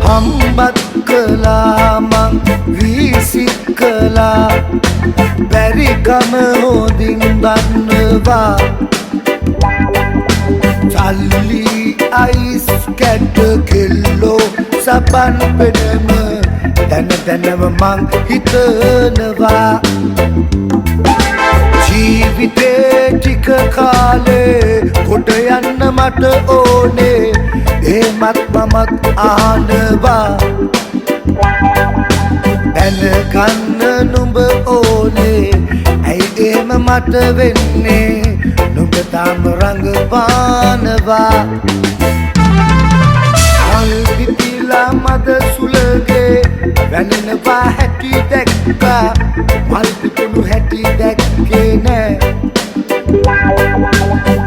හම්බත් කළා මං වීසික් කළා බැරිකම හොඳින් දන්නවා චල්ලි අයිස් කැට කෙල්ලෝ සපන් පෙනම දැන දැනම මං හිතනවා ජීවිතේ ටික කාලේ කොට යන්න මට ඕනේ එහෙමත් මමත් ආනවා දැනගන්න නුඹ ඕනේ ඇයි එහෙම මට වෙන්නේ නුඹ තාම රඟපානවා අල්පිතිලා මද සුලගේ වැනෙනවා හැටි දැක්කා මල් පිපුණු හැටි දැක්කේ නෑ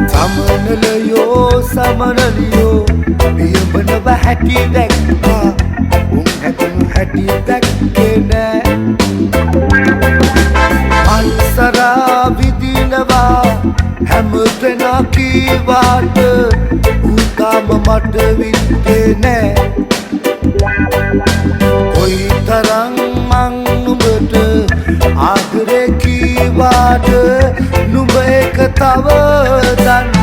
සමනලියෝ පියඹනවා හැටි දැක්කා උන් හැදුණු හැටි දැක්කේ නෑ අන්සරා විදිනවා හැමදෙනා කීවාට උතාම මට විත්තේ නෑ කොයිතරම් මං නුඹට ආදරේ කීවාට නුඹ ඒක තව දන්නේ